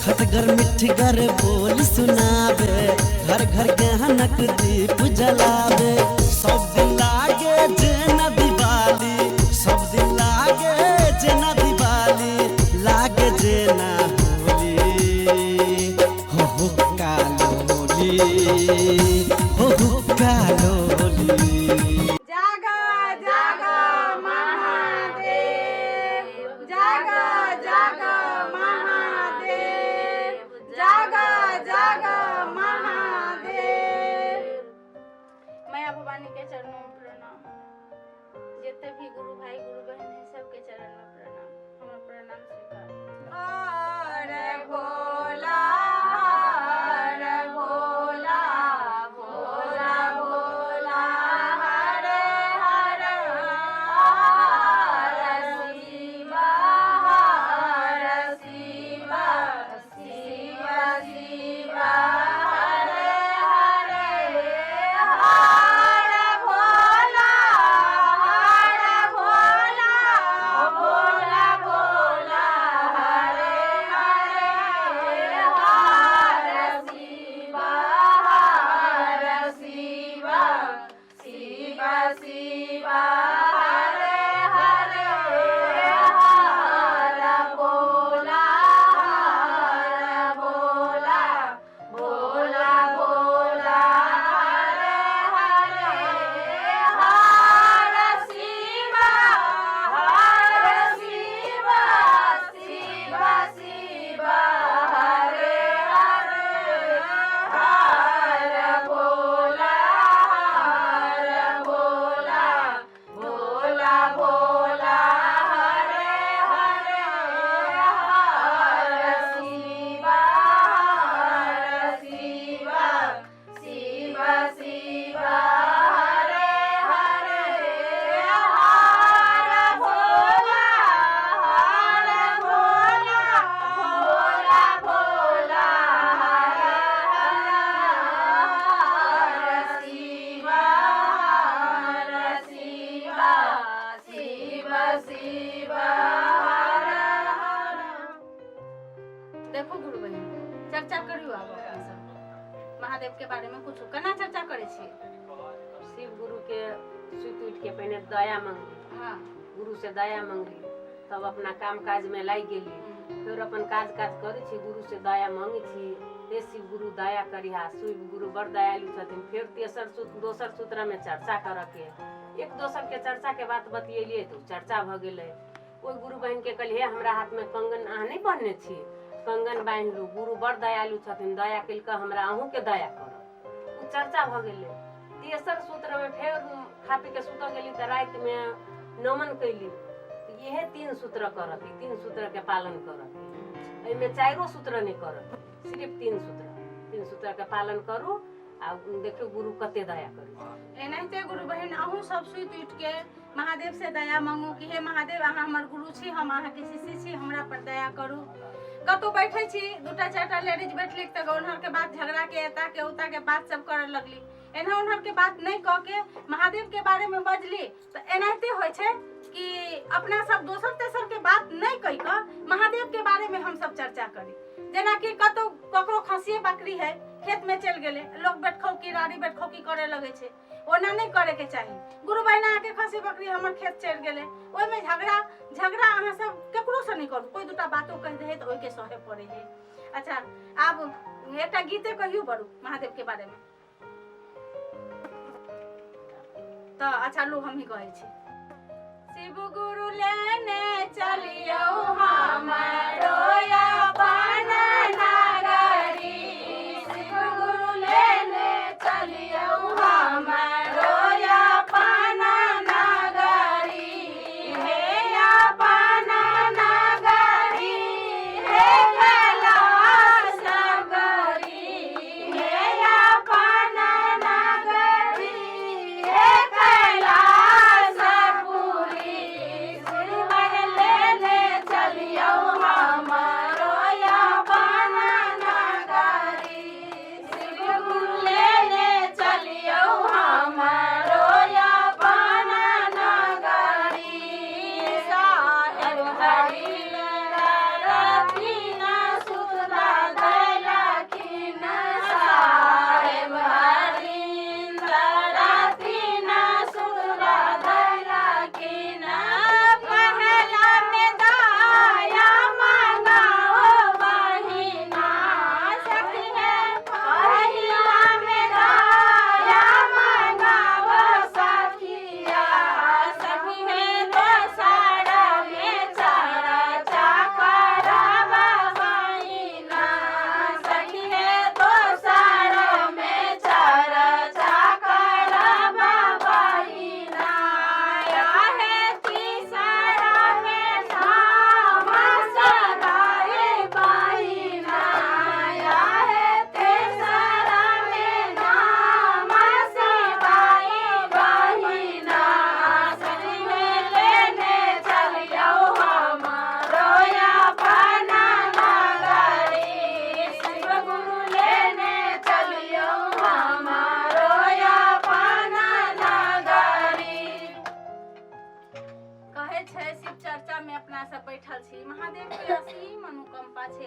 खटगर मिठगर बोल सुनावे, घर घर गहनक दीप जलावे। सब दिन लागे जेना दिवाली, सब दिन लागे जेना दिवाली, लागे जेना होली। हो कालोली, हो कालोली। जागा जागा महादेव, जागा जागा महादेव, जागा जागा महादेव। मैया भवानी के चरणों में प्रणाम। जितने भी गुरु भाई गुरु बहन है सबके चरण में प्रणाम। हमारा प्रणाम स्वीकार। हरे भोला, हरे भोला, भोला भोला, हरे हरे, हरे शिवा, हरे शिवा, शिवा शिवा, हरे हरे, हरे भोला, हरे भोला, भोला भोला, हरे हरे, हरे शिवा, हरे शिवा, शिवा शिवा, हरे हरे, हरे भोला, हरे भोला, भोला भोला, हरे हरे, हरे शिवा, हरे शिवा, शिवा शिवा, हरे हरे, हरे भोला, हरे भोला, भोला भोला, हरे हरे, हरे शिवा, हरे शिवा, शिवा शिवा, हरे हरे, हरे भोला, हरे भोला, भोला भोला, हरे हरे, शिवा, हरे शिवा, शिवा शिवा, हरे हरे। देखो गुरु बहन, चर्चा करियो आब अपने सब महादेव के बारे में कुछ केना चर्चा करे छी। शिव गुरु के सुत उठ के पहले दया मांगली, हाँ गुरु से दया मांगली, तब अपना काम काज में लाग गेली। फिर अपन काज करे छी, गुरु से दया मांगे छी, हे शिव गुरु दया करिहा। शिव गुरु बड़ दयालु छथिन। फिर तेसर दोसर सूत्र में चर्चा करे के, एक दोसर के चर्चा के बात बतियेलिए तो चर्चा भ गेलै। ओइ गुरु बहन के कहलिए हमरा हाथ में कंगन अहाँ नहीं पहनने छी, कंगन बांध लू, गुरु बड़ दयालु छथिन, दया कइल के हमरा अहूँ के दया करब। उ चर्चा भ गेलै। तेसर सूत्र में फिर खा पी के सुत गेली त रात में नमन कैली। यह 3 सूत्र करत, 3 सूत्र के पालन करत। एमे 4 सूत्र नहीं करत, सिर्फ 3 सूत्र के पालन करू आ देखियो गुरु कते दया करी। एनाहिते गुरु बहन अहूँ सब सुत उठ के महादेव से दया मांगू कि हे महादेव अहाँ हमर गुरु छी, हम अहाँ के शिष्य छी, हमरा पर दया करू। कतौ बैठे छी, 2टा 4टा लेडीज बैठली त उन्हर के बात झगड़ा के एता के उता के बात सब करे लगली। एना उन्हर के बात नहीं कह के महादेव के बारे में बजली तो एनाहिते होय छे कि अपना सब दोसर तेसर के बात नहीं कह के महादेव के बारे में हम सब चर्चा करी। जेना कि कतौ ककरो खसिए बकरी है, खेत में चल गेले, लोग बैठखौकी रानी बैठखौकी करे लगे छे, ओना नहीं करे के चाहिए। गुरु बहना आके खसी बकरी हमर खेत चल गेले, ओइ में झगड़ा अहाँ सब केकरो से नहीं करू। कोई 2टा बातो कह दे तो ओइ के सहे पड़े है। अच्छा अब एकटा गीते कहियो बड़ू महादेव के बारे में। तो अच्छा लो हम ही कहे छी। शिव गुरु लेने चलियो हमारो अपन नगरी, शिव गुरु लेने चलियो हमारो अपन नगरी, हे अपन नगरी, हे कैलाश नगरी, हे अपन नगरी, हे कैलाशपुरी, शिव लेने चलियो हमारो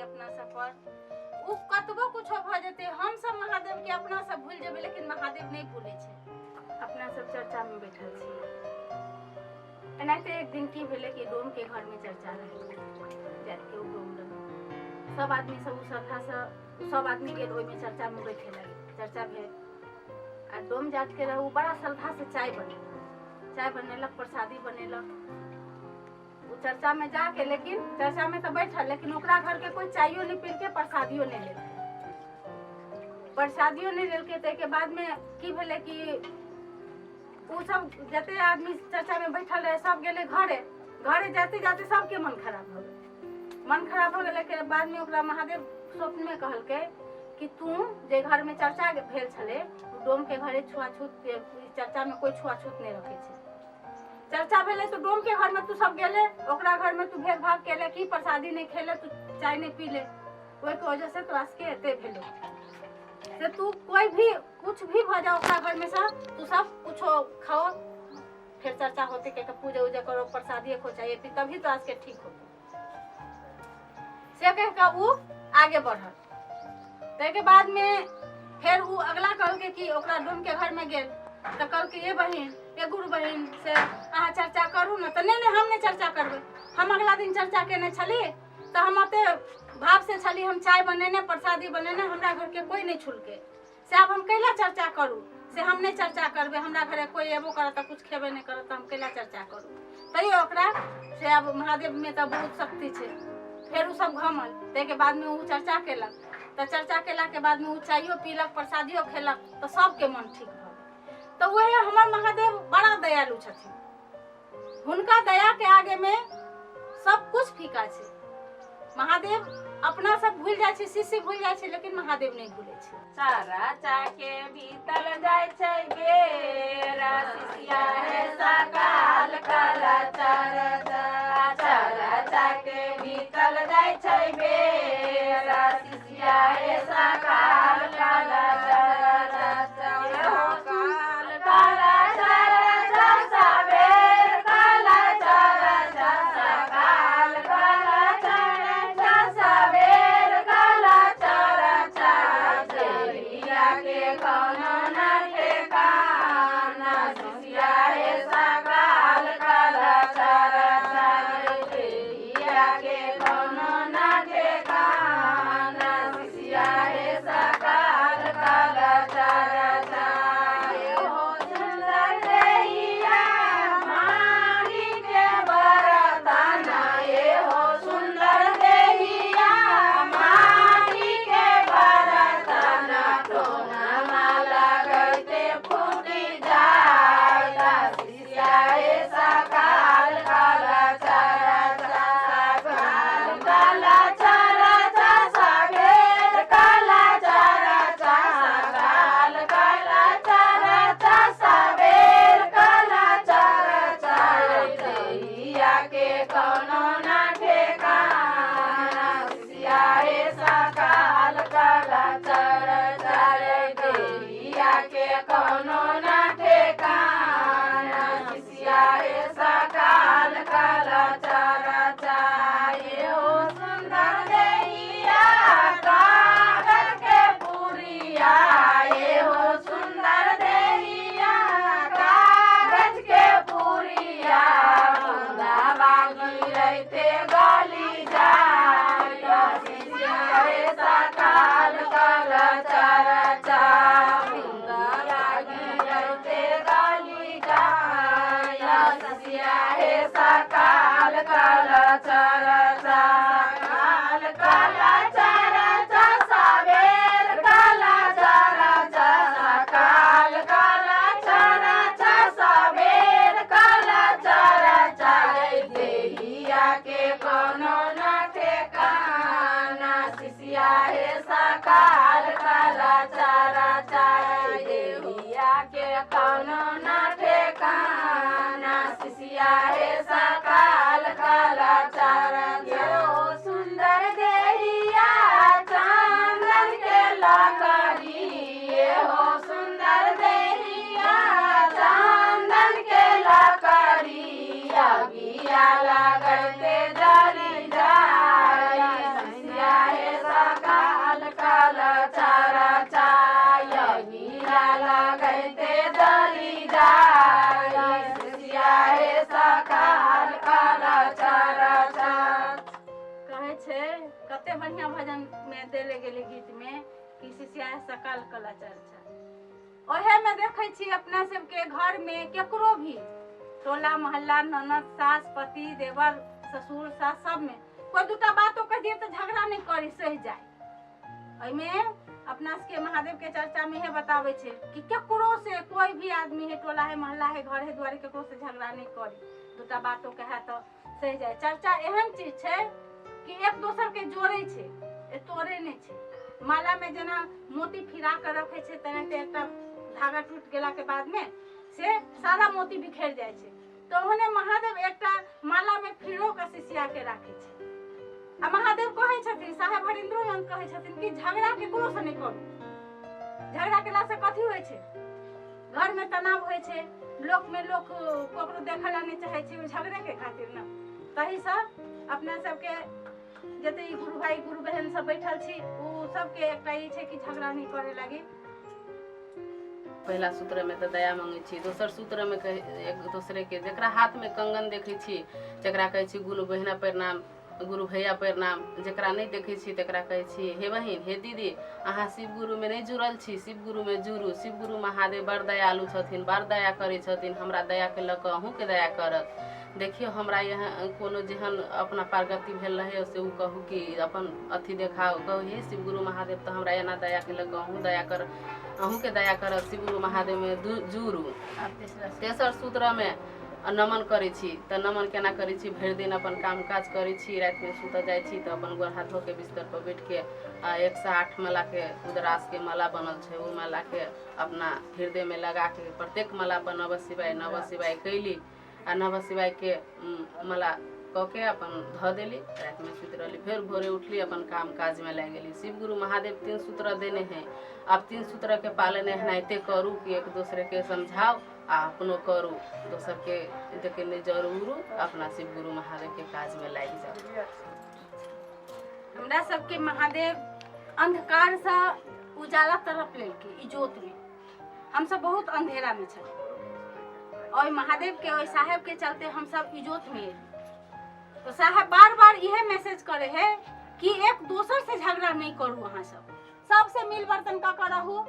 अपना सब पर। उ कतबो कुछ भ जेते, हम सब महादेव के अपना सब भूल जेबे, लेकिन महादेव नहीं भूले छे। अपना सब चर्चा में बैठल छी। एनाते एक दिन की भेले कि डोम के घर में चर्चा रहे, जात के डोम रहे, सब आदमी सब श्रद्धा से सब आदमी के ओइ में चर्चा में बैठे लगे। चर्चा भेल आ डोम जात के रहू बड़ा श्रद्धा से चाय बनेलक, प्रसादी बनेलक। चर्चा में जाके, लेकिन चर्चा में तो बैठल, लेकिन ओकरा घर के कोई चाइयो नहीं पी के प्रसादियो नहीं लेलके। ते के बाद में की भेले कि उ सब जते आदमी चर्चा में बैठल रहे सब गेले घरे जाते जाते सबके मन खराब हो गेले। के बाद में ओकरा महादेव स्वप्न में कहलके कि तू जे घर में चर्चा भेल छले, डोम के घरे छुआछूत, चर्चा में कोई छुआछूत नहीं रखे छे। चर्चा भेले तो डोम के घर में तू सब गेले, ओकरा घर में तू भेदभाव केले कि प्रसादी नहीं खेले, तू चाय नहीं पीले, ओहि के वजह से तोरा के एते भेलो से तू कोई भी कुछ भी भ जाओ ओकरा घर में से तू सब कुछ खाओ, फिर चर्चा होते के पूजा उजा करो, प्रसादी खो चाहिए पी, तभी तो आज के ठीक हो से कह का उ आगे बढ़ल। ते के बाद में फिर उ अगला कहल के कि ओकरा डोम के घर में गेल तो कहल के ये बहिन, ये गुरु बहिन से अहाँ चर्चा करू न। तो नहीं हम नहीं चर्चा करबे, हम अगला दिन चर्चा केने छली तो हम ओते भाव से छली, हम चाय बनेने प्रसादी बनेने, हमरा घर के कोई नहीं छुलके से अब हम कैला चर्चा करू, से हम नहीं चर्चा करबे, हमरा घरे कोई एबो करत कुछ खेबे नहीं करत, हम कैला चर्चा करू। तैयो ओकरा से अब महादेव में तो बहुत शक्ति छे। फिर उ सब घमल, ते के बाद में उ चर्चा केलक, तो चर्चा केला के बाद में उ चाइयो पीलक, प्रसादियो खेलक, तो सबके मन ठीक भऽ गेल। तो वही हमार महादेव बड़ा दयालु छथिन, हुनका दया के आगे में सब कुछ फीका छे। महादेव अपना सब भूल जाए छे, शिष्य भूल जाए छे, लेकिन महादेव नहीं भूले छे। चारा चाके बीतल जाय छै बेरा, शिष्या है सकाल काला चारा चारा चाके बीतल जाय छै बेरा, शिष्या है सकाल काला चारा काल काला चारा सबेर काला चारा सकाल काला चारा सबेर काला चारा देरिया के कोनो न ठेकाना, शिष्या है सकाल काला चारा देरिया के कोनो न ठेकाना, शिष्या है सकाल काला चारा हो सुंदर देहिया माही के बरताना, ये हो सुंदर देहिया माही के बरताना, टोना माला गईते फूटी जाएगा, शिष्या है सकाल काला चारा सकाल काला चारा सबेर काला चारा सकाल काला चारा सबेर काला चारा देहिया के कोनो न ठेकाना, शिष्या है सकाल काला चारा देहिया के कोनो न ठेकाना, शिष्या है सकाल काला चारा ये हो सुंदर देहिया कागज के पुरिया, ये हो सुंदर देहिया कागज के पुरिया, बुंदावा गिरते गली जाए, शिष्या है सकाल काला चारा बुंदावा गिरते गली जाए, शिष्या है सकाल काला चारा सकाल काला चारा सबेर काला चारा सकाल काला चारा सबेर काला चारा देहिया के कोनो न ठेकाना, शिष्या है सकाल काला चारा देहिया के कोनो न ठेकाना, शिष्या है सकाल काला चारा हो सुंदर देहिया चांदन के लकड़ी, ये हो सुंदर देहिया चांदन के लकड़ी, अगिया लगते जली जाए, शिष्या है में देले गेले गीत में कि शिष्या सकल कला चर्चा। ओहे में देखे छी अपना सबके घर में केकरो भी टोला मोहल्ला ननद सास पति देवर ससुर सास सब में कोई दूटा बातों कह दिए तो झगड़ा नहीं करी सह जाए। ओइमे अपना के महादेव के चर्चा में है बतावे छे कि केकरो से कोई भी आदमी है टोला है मोहल्ला है घर है द्वारे केकरो से झगड़ा नहीं करी दूटा बातों कहे तो सह जाए। चर्चा एहन चीज है कि एक दोसर के जोड़े छे ए तोड़े नहीं छे। माला में जना मोती फिरा कर रखे छे तेनाहिते एकटा धागा टूट गेला के बाद में से सारा मोती बिखर जाए छे। तो उन्हें महादेव एकटा माला में फिरो के सिसिया के राखे छे। आ महादेव कहे छथिन साहेब हरिंद्रो नंद कहे छथिन कि झगड़ा केकरो से नहीं करू। झगड़ा केला से कथी होय छे घर में तनाव होय छे लोक में लोक कोकरो देखला नहीं चाहे छे झगड़े के खातिर न। तही से अपना सबके जते गुरु भाई गुरु बहन सब बैठल छी उ सबके एकटा ई छे कि झगड़ा नहीं करे लागी। पहला सूत्र में तो दया मांगे छी दोसर सूत्र में एक दूसरे के जकरा हाथ में कंगन देखे छी जकरा कहे छी गुरु बहिना प्रणाम गुरु भैया प्रणाम जकरा नहीं देखे छी तकरा कहे छी हे बहिन हे दीदी अहाँ शिव गुरु में नहीं जुड़ल छी शिव गुरु में जुड़ू। शिव गुरु महादेव बड़ दयालु छथिन बड़ दया करे छथिन हमरा दया के लऽ कऽ अहूँ के दया करत। देखियो हमरा यहाँ कोनो जेहन अपना प्रगति भेल रहे से उ कहू कि अपन अथी देखाओ कहू हे शिव गुरु महादेव तो हमरा एना दया के लऽ कऽ अहूँ दया कर अहूँ के दया करत शिव गुरु महादेव में जुड़ू। तेसर सूत्र में नमन करे छी तो नमन केना करे छी भरि दिन अपन काम काज करे छी रात में सुत जाय छी तो अपन गोर हाथ धो के बिस्तर पर बैठ के 108 माला के रुद्राक्ष के माला बनल छै वो माला के अपना हृदय में लगा के प्रत्येक माला पर नमः शिवाय कैली आ नमः शिवाय के माला क के अपन ध देली रात में सुत रहली फिर भोरे उठली अपन काम काज में लग गेली। शिव गुरु महादेव 3 सूत्र देने हैं अब 3 सूत्र के पालन एनाहिते करू कि एक दूसरे के समझाओ आ अपनो करू दोसर के देखे नहीं जरूर अपना शिव गुरु महादेव के काज में लग जाओ। हमरा सबके महादेव अंधकार से उजाला तरफ लेके इजोत में हम सब बहुत अंधेरा में छे और महादेव के और साहेब के चलते हम सब इजोत में। तो साहब बार बार यह मैसेज करे है कि एक दूसर से झगड़ा नहीं करू अहाँ सबसे मिल वर्तन का करहु।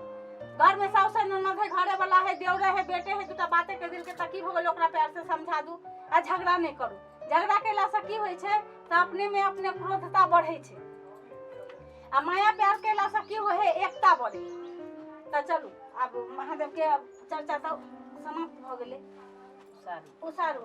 घर में सबसे ननद है घरे वाला है देवरे है बेटे है दूटा बातें के दिल के तकीब हो गल ओकरा प्यार से समझा दू आ झगड़ा नहीं करू। झगड़ा केला से की होय छे त अपने में अपने क्रोधता बढ़े छे आ माया प्यार केला से की होय है एकता बढ़े। त चलू अब महादेव के चर्चा तो समाप्त हो गेले। उसारू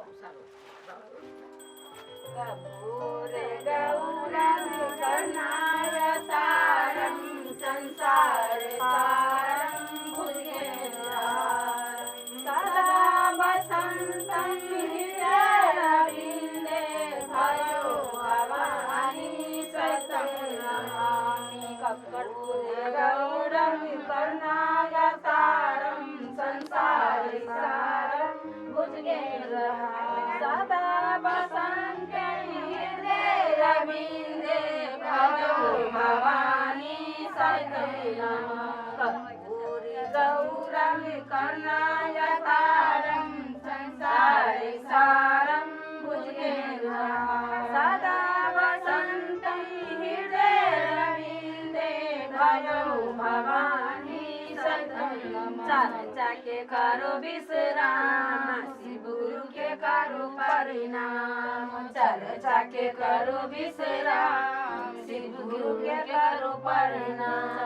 गौरे गौरम करुणाय सारम संसार सारम भुजगेन्द्रहारम सदा वसन्तं हृदयारविन्दे भयो भवानी सतं नमामि। गौरे गौरम करुणाय सारम संसार सारम भुजगेन्द्रहारम सदा वसन्तं हृदयारविन्दे भयो भवानी सतं नमामि। गौरम करुणाय सारम संसार सारम भुजगेन्द्रहारम सदा वसन्तं हृदयारविन्दे भयो भवानी सतं नमामि। चर्चा के करो विश्राम शिव गुरु के करो परिणाम चर्चा के करो विश्राम शिव गुरु के करो परिणाम